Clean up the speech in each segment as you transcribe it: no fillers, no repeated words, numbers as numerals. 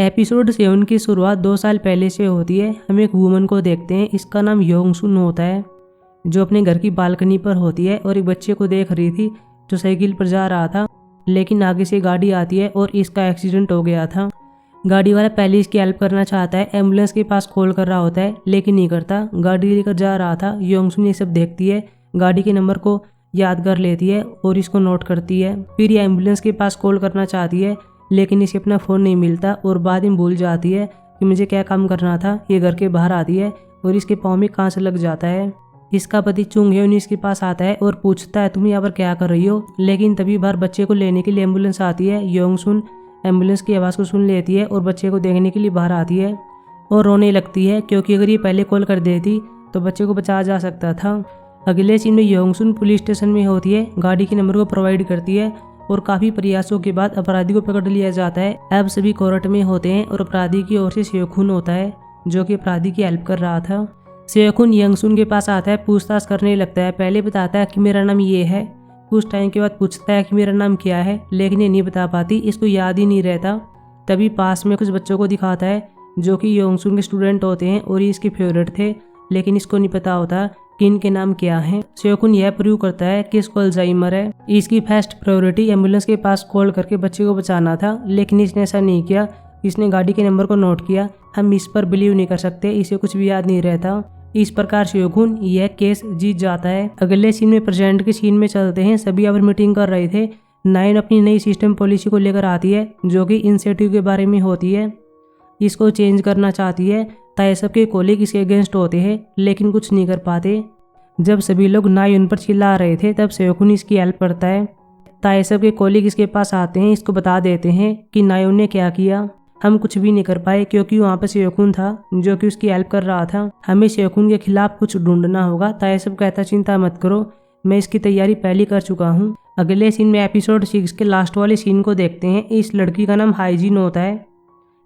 Episode 7 की शुरुआत 2 साल पहले से होती है। हम एक वुमन को देखते हैं, इसका नाम योंगसुन होता है, जो अपने घर की बालकनी पर होती है और एक बच्चे को देख रही थी जो साइकिल पर जा रहा था, लेकिन आगे से गाड़ी आती है और इसका एक्सीडेंट हो गया था। गाड़ी वाला पहले इसकी हेल्प करना चाहता है, एम्बुलेंस के पास कॉल कर रहा होता है, लेकिन नहीं करता। गाड़ी लेकर जा रहा था। योंगसुन ये सब देखती है, गाड़ी के नंबर को याद कर लेती है और इसको नोट करती है। फिर ये एम्बुलेंस के पास कॉल करना चाहती है, लेकिन इसे अपना फ़ोन नहीं मिलता और बाद में भूल जाती है कि मुझे क्या काम करना था। ये घर के बाहर आती है और इसके पाँव में कांच लग जाता है। इसका पति चुंग ह्योन इसके पास आता है और पूछता है तुम यहाँ पर क्या कर रही हो, लेकिन तभी बाहर बच्चे को लेने के लिए एम्बुलेंस आती है। योंगसुन एम्बुलेंस की आवाज़ को सुन लेती है और बच्चे को देखने के लिए बाहर आती है और रोने लगती है, क्योंकि अगर ये पहले कॉल कर देती तो बच्चे को बचाया जा सकता था। अगले सीन में योंगसुन पुलिस स्टेशन में होती है, गाड़ी के नंबर को प्रोवाइड करती है और काफ़ी प्रयासों के बाद अपराधी को पकड़ लिया जाता है। अब सभी कोर्ट में होते हैं और अपराधी की ओर से सेओखुन होता है, जो कि अपराधी की हेल्प कर रहा था। सेओखुन योंगसुन के पास आता है, पूछताछ करने लगता है। पहले बताता है कि मेरा नाम ये है, कुछ टाइम के बाद पूछता है कि मेरा नाम क्या है, लेकिन ये नहीं बता पाती, इसको याद ही नहीं रहता। तभी पास में कुछ बच्चों को दिखाता है जो कि योंगसुन के स्टूडेंट होते हैं और ये इसके फेवरेट थे, लेकिन इसको नहीं पता होता कि इनके नाम क्या हैं। सेओखुन यह प्रूव करता है कि इसको अल्जाइमर है। इसकी फर्स्ट प्रायोरिटी एम्बुलेंस के पास कॉल करके बच्चे को बचाना था, लेकिन इसने ऐसा नहीं किया। इसने गाड़ी के नंबर को नोट किया। हम इस पर बिलीव नहीं कर सकते, इसे कुछ भी याद नहीं रहता। इस प्रकार सेओखुन यह केस जीत जाता है। अगले सीन में प्रेजेंट के सीन में चलते हैं। सभी अब मीटिंग कर रहे थे। नाइन अपनी नई सिस्टम पॉलिसी को लेकर आती है, जो कि इंसेंटिव के बारे में होती है। इसको चेंज करना चाहती है। ताइसब के कोलीग इसके अगेंस्ट होते हैं, लेकिन कुछ नहीं कर पाते। जब सभी लोग नायोन पर चिल्ला रहे थे, तब सेओखुन इसकी हेल्प करता है। ताइसब के कोलीग इसके पास आते हैं, इसको बता देते हैं कि नायोन ने क्या किया। हम कुछ भी नहीं कर पाए, क्योंकि वहाँ पर सेओखुन था जो कि उसकी हेल्प कर रहा था। हमें सेओखुन के खिलाफ कुछ ढूंढना होगा। ताइसब कहता चिंता मत करो, मैं इसकी तैयारी पहले कर चुका हूँ। अगले सीन में एपिसोड 6 के लास्ट वाले सीन को देखते हैं। इस लड़की का नाम हाइजीन होता है,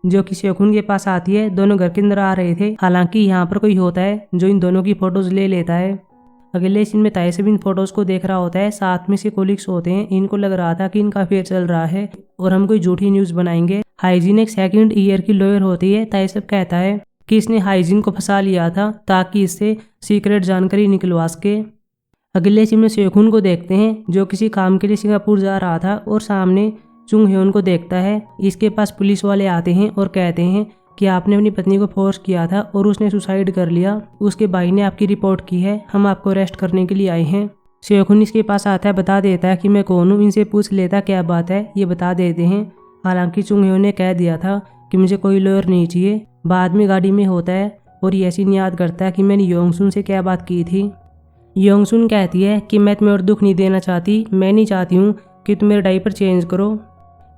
जो कि सेओखुन के पास आती है। दोनों घर के अंदर आ रहे थे, हालांकि यहाँ पर कोई होता है जो इन दोनों की फोटोज ले लेता है। अगले सीन में ताइसब इन फोटोज को देख रहा होता है। साथ में से कोलिग्स होते हैं। इनको लग रहा था कि इनका अफेयर चल रहा है और हम कोई झूठी न्यूज बनाएंगे। हाइजीन एक सेकंड ईयर की लॉयर होती है। ताइसब कहता है कि इसने हाइजीन को फंसा लिया था ताकि इससे सीक्रेट जानकारी निकलवा सके। अगले सीन में सेओखुन को देखते हैं, जो किसी काम के लिए सिंगापुर जा रहा था और सामने चुंग ह्योन को देखता है। इसके पास पुलिस वाले आते हैं और कहते हैं कि आपने अपनी पत्नी को फोर्स किया था और उसने सुसाइड कर लिया। उसके भाई ने आपकी रिपोर्ट की है, हम आपको अरेस्ट करने के लिए आए हैं। सेओखुन इसके पास आता है, बता देता है कि मैं कौन हूँ। इनसे पूछ लेता क्या बात है, ये बता देते हैं। हालांकि चुंग ह्योन ने कह दिया था कि मुझे कोई लॉयर नहीं चाहिए। बाद में गाड़ी में होता है और ये ऐसी याद करता है कि मैंने योंगसुन से क्या बात की थी। योंगसुन कहती है कि मैं तुम्हें और दुख नहीं देना चाहती, मैं नहीं चाहती हूँ कि तुम मेरा डायपर चेंज करो।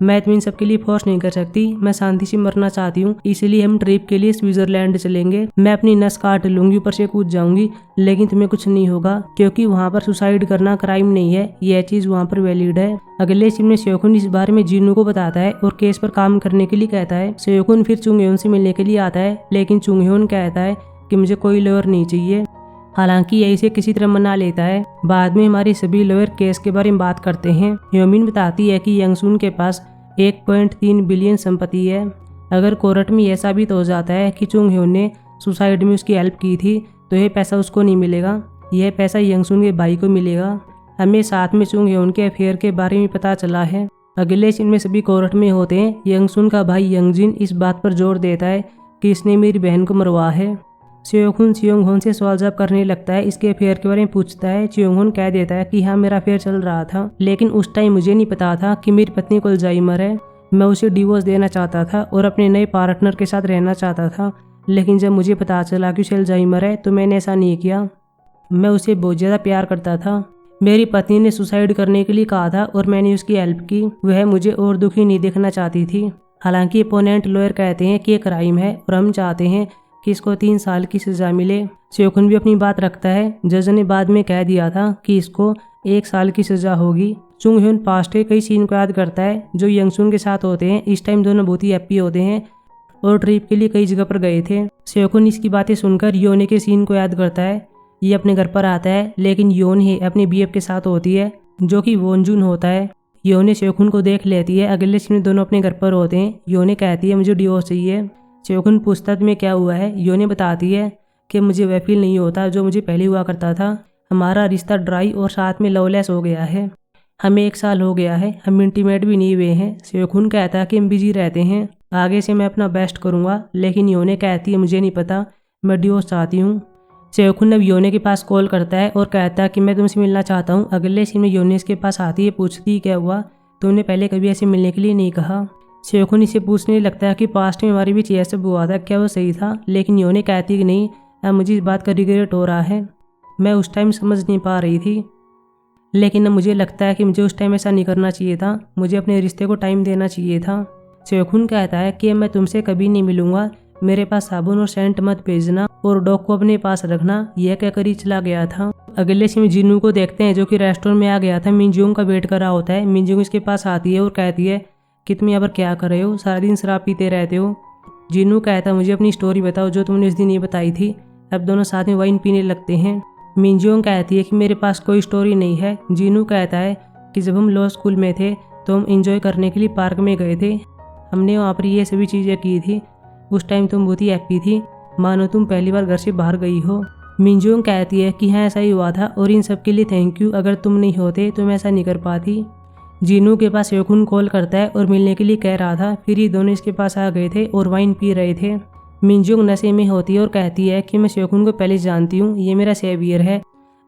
मैं तुम्हें इन सब के लिए फोर्स नहीं कर सकती, मैं शांति से मरना चाहती हूँ, इसलिए हम ट्रिप के लिए स्विट्जरलैंड चलेंगे। मैं अपनी नस काट लूंगी, ऊपर से कूद जाऊंगी, लेकिन तुम्हें कुछ नहीं होगा, क्योंकि वहाँ पर सुसाइड करना क्राइम नहीं है, यह चीज़ वहाँ पर वैलिड है। अगले सीन में सेओखुन इस बारे में जिन्नू को बताता है और केस पर काम करने के लिए कहता है। सेओखुन फिर चुंग ह्योन से मिलने के लिए आता है, लेकिन चुंग ह्योन कहता है कि मुझे कोई लॉयर नहीं चाहिए। हालांकि यह इसे किसी तरह मना लेता है। बाद में हमारे सभी लॉयर केस के बारे में बात करते हैं। ह्योमिन बताती है कि योंगसुन के पास 1.3 बिलियन संपत्ति है। अगर कोर्ट में यह साबित हो जाता है कि चुंग ह्योन ने सुसाइड में उसकी हेल्प की थी, तो यह पैसा उसको नहीं मिलेगा, यह पैसा योंगसुन के भाई को मिलेगा। हमें साथ में चुंग ह्योन के अफेयर के बारे में पता चला है। अगले सीन में सभी कोर्ट में होते हैं। योंगसुन का भाई योंगजिन इस बात पर जोर देता है कि इसने मेरी बहन को मरवा है। सेओखुन चियोंगहोन से सवाल जवाब करने लगता है, इसके अफेयर के बारे में पूछता है। चियोंगहोन कह देता है कि हाँ मेरा अफेयर चल रहा था, लेकिन उस टाइम मुझे नहीं पता था कि मेरी पत्नी को अल्जाइमर है। मैं उसे डिवोर्स देना चाहता था और अपने नए पार्टनर के साथ रहना चाहता था, लेकिन जब मुझे पता चला कि उसे अल्जाइमर है तो मैंने ऐसा नहीं किया। मैं उसे बहुत ज़्यादा प्यार करता था। मेरी पत्नी ने सुसाइड करने के लिए कहा था और मैंने उसकी हेल्प की। वह मुझे और दुखी नहीं देखना चाहती थी। हालांकि अपोनेंट लॉयर कहते हैं कि ये क्राइम है और हम चाहते हैं कि इसको 3 साल की सजा मिले। सेओखुन भी अपनी बात रखता है। जज ने बाद में कह दिया था कि इसको 1 साल की सजा होगी। चुंग ह्योन पास्ट के कई सीन को याद करता है जो योंगसुन के साथ होते हैं। इस टाइम दोनों बहुत ही हैप्पी होते हैं और ट्रिप के लिए कई जगह पर गए थे। सेओखुन इसकी बातें सुनकर योने के सीन को याद करता है। ये अपने घर पर आता है, लेकिन योन ही अपने बीएफ के साथ होती है, जो कि वोनजुन होता है। योने सेओकुन को देख लेती है। अगले सीन में दोनों अपने घर पर होते हैं। योने कहती है मुझे डिवोर्स चाहिए। सेओकुन पूछता तुम्हें क्या हुआ है। योने बताती है कि मुझे वह फील नहीं होता जो मुझे पहले हुआ करता था। हमारा रिश्ता ड्राई और साथ में लवलेस हो गया है। हमें 1 साल हो गया है, हम इंटीमेट भी नहीं हुए हैं। सेओकुन कहता है कि हम बिजी रहते हैं, आगे से मैं अपना बेस्ट करूँगा। लेकिन योने कहती है मुझे नहीं पता, मैं डिवोर्स चाहती हूँ। सेओकुन अब योने के पास कॉल करता है और कहता है कि मैं तुमसे मिलना चाहता हूँ। अगले सीन में योने इसके पास आती है, पूछती क्या हुआ, तुमने पहले कभी ऐसे मिलने के लिए नहीं कहा। सेओकुन इसे पूछने लगता है कि पास्ट में हमारे बीच यह सब हुआ था, क्या वो सही था। लेकिन योने कहती कि नहीं, अब मुझे इस बात का रिग्रेट हो रहा है, मैं उस टाइम समझ नहीं पा रही थी। लेकिन अब मुझे लगता है कि मुझे उस टाइम ऐसा नहीं करना चाहिए था, मुझे अपने रिश्ते को टाइम देना चाहिए था। सेओकुन कहता है कि मैं तुमसे कभी नहीं मिलूंगा, मेरे पास साबुन और सेंट मत भेजना और डॉग को अपने पास रखना। यह कहकर ही चला गया था। अगले सीन में जिनू को देखते हैं जो कि रेस्टोरेंट में आ गया था। मिनजुंग का वेट कर रहा होता है। मिनजुंग इसके पास आती है और कहती है कि तुम यहाँ पर क्या कर रहे हो, सारा दिन शराब पीते रहते हो। जिनू कहता है मुझे अपनी स्टोरी बताओ जो तुमने उस दिन ये बताई थी। अब दोनों साथ में वाइन पीने लगते हैं। मिनजुंग कहती है कि मेरे पास कोई स्टोरी नहीं है। जिनू कहता है कि जब हम लॉ स्कूल में थे तो हम इंजॉय करने के लिए पार्क में गए थे, हमने वहाँ पर ये सभी चीज़ें की थी। उस टाइम तुम बहुत ही हैप्पी थी, मानो तुम पहली बार घर से बाहर गई हो। मिनजुंग कहती है कि हाँ ऐसा ही हुआ था और इन सब के लिए थैंक यू, अगर तुम नहीं होते तो मैं ऐसा नहीं कर पाती। जिनू के पास सेओकुन कॉल करता है और मिलने के लिए कह रहा था, फिर ये दोनों इसके पास आ गए थे और वाइन पी रहे थे। मिनजुंग नशे में होती है और कहती है कि मैं सेओकुन को पहले से जानती हूँ, ये मेरा सेवियर है,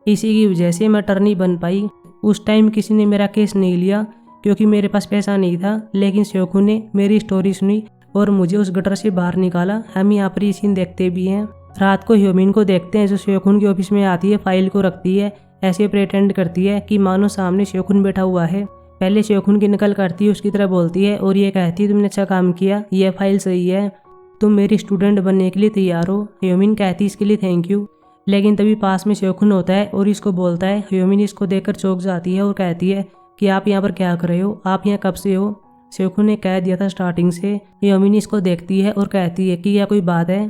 इसी की वजह से मैं अटर्नी बन पाई। उस टाइम किसी ने मेरा केस नहीं लिया क्योंकि मेरे पास पैसा नहीं था, लेकिन सेओकुन ने मेरी स्टोरी सुनी और मुझे उस गटर से बाहर निकाला। हम यहाँ पर ये सीन देखते भी हैं। रात को ह्योमिन को देखते हैं जो सेओकुन के ऑफिस में आती है, फाइल को रखती है, ऐसे प्रेटेंड करती है कि मानो सामने सेओकुन बैठा हुआ है। पहले सेओकुन की नकल करती है, उसकी तरह बोलती है और ये कहती है तुमने अच्छा काम किया, यह फाइल सही है, तुम मेरी स्टूडेंट बनने के लिए तैयार हो। ह्योमिन कहती है इसके लिए थैंक यू। लेकिन तभी पास में सेओकुन होता है और इसको बोलता है। ह्योमिन इसको देखकर चौंक जाती है और कहती है कि आप यहाँ पर क्या कर रहे हो, आप यहाँ कब से हो। सेओकुन ने कह दिया था स्टार्टिंग से। ह्योमिन इसको देखती है और कहती है कि यह कोई बात है,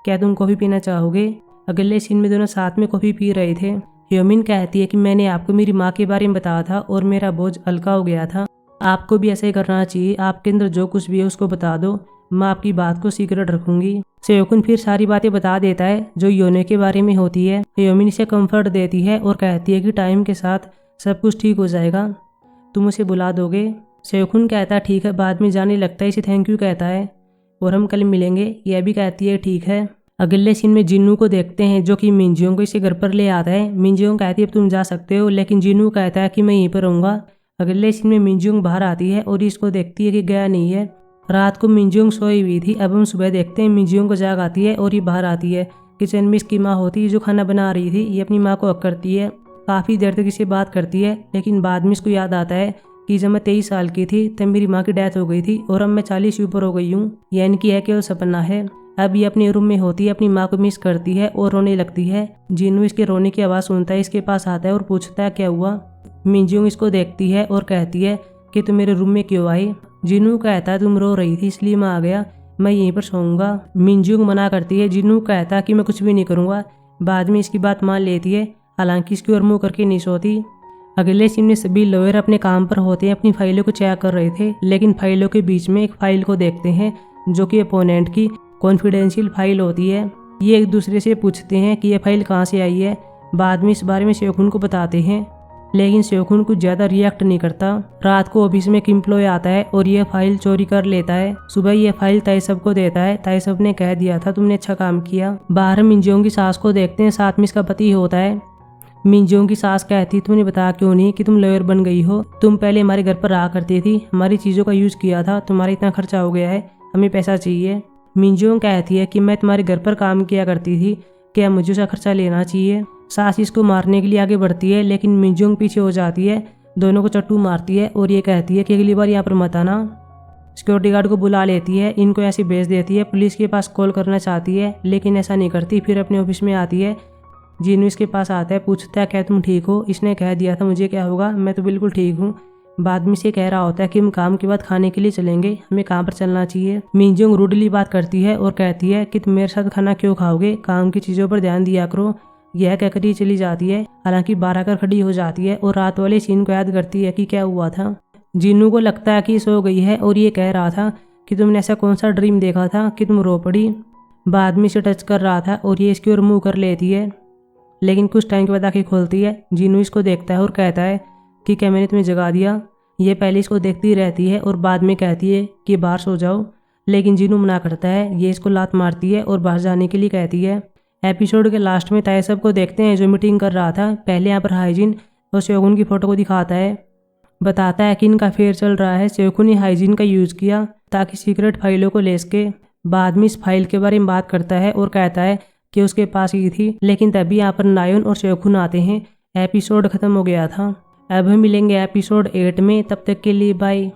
क्या तुम कॉफ़ी पीना चाहोगे। अगले सीन में दोनों साथ में कॉफ़ी पी रहे थे। ह्योमिन कहती है कि मैंने आपको मेरी माँ के बारे में बताया था और मेरा बोझ हल्का हो गया था, आपको भी ऐसा ही करना चाहिए, आपके अंदर जो कुछ भी है उसको बता दो, मैं आपकी बात को सीक्रेट रखूंगी। सेओकुन फिर सारी बातें बता देता है जो योने के बारे में होती है। ह्योमिन इसे कंफर्ट देती है और कहती है कि टाइम के साथ सब कुछ ठीक हो जाएगा, तुम उसे बुला दोगे। सेओकुन कहता है ठीक है, बाद में जाने लगता है, इसे थैंक यू कहता है और हम कल मिलेंगे, यह भी कहती है ठीक है। अगले सीन में जिन्नू को देखते हैं जो कि मिनजुंग को इसे घर पर ले आता है। मिनजुंग कहती है अब तुम जा सकते हो, लेकिन जिन्नू कहता है कि मैं यहीं पर रहूँगा। अगले सीन में मिनजुंग बाहर आती है और इसको देखती है कि गया नहीं है। रात को मिनजुंग सोई हुई थी। अब हम सुबह देखते हैं मिनजुंग को जाग आती है और ये बाहर आती है। किचन में इसकी माँ होती है जो खाना बना रही थी। ये अपनी माँ को हक करती है, काफ़ी देर तक इसे बात करती है, लेकिन बाद में इसको याद आता है कि जब मैं 23 साल की थी तब मेरी माँ की डेथ हो गई थी और अब मैं 40 ऊपर हो गई हूँ, यानी कि यह केवल सपना है। अब ये अपने रूम में होती है, अपनी माँ को मिस करती है और रोने लगती है। जिन्नू इसके रोने की आवाज़ सुनता है, इसके पास आता है और पूछता है क्या हुआ। मिनजुंग इसको देखती है और कहती है कि तुम मेरे रूम में क्यों आई। जिन्नू कहता है तुम रो रही थी इसलिए मैं आ गया, मैं यहीं पर सोऊंगा। मिनजुंग मना करती है। जिन्नू कहता है कि मैं कुछ भी नहीं करूँगा। बाद में इसकी बात मान लेती है, हालांकि इसकी ओर मुँह करके नहीं सोती। अगले सीन में सभी लॉयर अपने काम पर होते हैं, अपनी फाइलों को चेक कर रहे थे, लेकिन फाइलों के बीच में एक फाइल को देखते हैं जो कि अपोनेंट की कॉन्फिडेंशियल फाइल होती है। ये एक दूसरे से पूछते हैं कि यह फाइल कहाँ से आई है। बाद में इस बारे में सेओकुन को बताते हैं, लेकिन सेओकुन कुछ ज़्यादा रिएक्ट नहीं करता। रात को ऑफिस में एक एम्प्लॉय आता है और यह फाइल चोरी कर लेता है। सुबह यह फाइल ताइसब को देता है। ताइसब ने कह दिया था तुमने अच्छा काम किया। बाहर मिनजुंग की सास को देखते हैं, साथ में इसका पति होता है। मिनजुंग की सास कहती तुमने बताया क्यों नहीं कि तुम लॉयर बन गई हो, तुम पहले हमारे घर पर रहा करती थी, हमारी चीज़ों का यूज़ किया था, तुम्हारा इतना खर्चा हो गया है, हमें पैसा चाहिए। मिनजुंग कहती है कि मैं तुम्हारे घर पर काम किया करती थी, क्या मुझे उसका खर्चा लेना चाहिए। सास इसको मारने के लिए आगे बढ़ती है, लेकिन मिनजुंग पीछे हो जाती है, दोनों को चट्टू मारती है और ये कहती है कि अगली बार यहाँ पर मत आना। सिक्योरिटी गार्ड को बुला लेती है, इनको ऐसे भेज देती है। पुलिस के पास कॉल करना चाहती है, लेकिन ऐसा नहीं करती। फिर अपने ऑफिस में आती है। जिन्नू इसके पास आता है, पूछता है क्या तुम ठीक हो। इसने कह दिया था मुझे क्या होगा, मैं तो बिल्कुल ठीक हूँ। बाद में से कह रहा होता है कि हम काम के बाद खाने के लिए चलेंगे, हमें कहाँ पर चलना चाहिए। मिनजुंग रूडली बात करती है और कहती है कि तुम मेरे साथ खाना क्यों खाओगे, काम की चीज़ों पर ध्यान दिया करो। यह कहकर ही चली जाती है। हालांकि बाहर आकर खड़ी हो जाती है और रात वाले सीन को याद करती है कि क्या हुआ था। जीनू को लगता है कि सो गई है और ये कह रहा था कि तुमने ऐसा कौन सा ड्रीम देखा था कि तुम रो पड़ी। बाद में इसे टच कर रहा था और ये इसकी ओर मुँह कर लेती है, लेकिन कुछ टाइम के बाद आँखें खोलती है। जीनू इसको देखता है और कहता है कि क्या मैंने तुम्हें जगा दिया। ये पहले इसको देखती रहती है और बाद में कहती है कि बाहर सो जाओ, लेकिन जीनू मना करता है। ये इसको लात मारती है और बाहर जाने के लिए कहती है। एपिसोड के लास्ट में ताई सब को देखते हैं जो मीटिंग कर रहा था। पहले यहाँ पर हाइजीन और शोगुन की फ़ोटो को दिखाता है, बताता है कि इनका अफेयर चल रहा है। शोगुन ने हाइजीन का यूज़ किया ताकि सीक्रेट फाइलों को ले सके। बाद में इस फाइल के बारे में बात करता है और कहता है कि उसके पास ही थी, लेकिन तभी यहाँ पर नायोन और शोगुन आते हैं। एपिसोड ख़त्म हो गया था। अब हम मिलेंगे एपिसोड 8 में, तब तक के लिए बाय।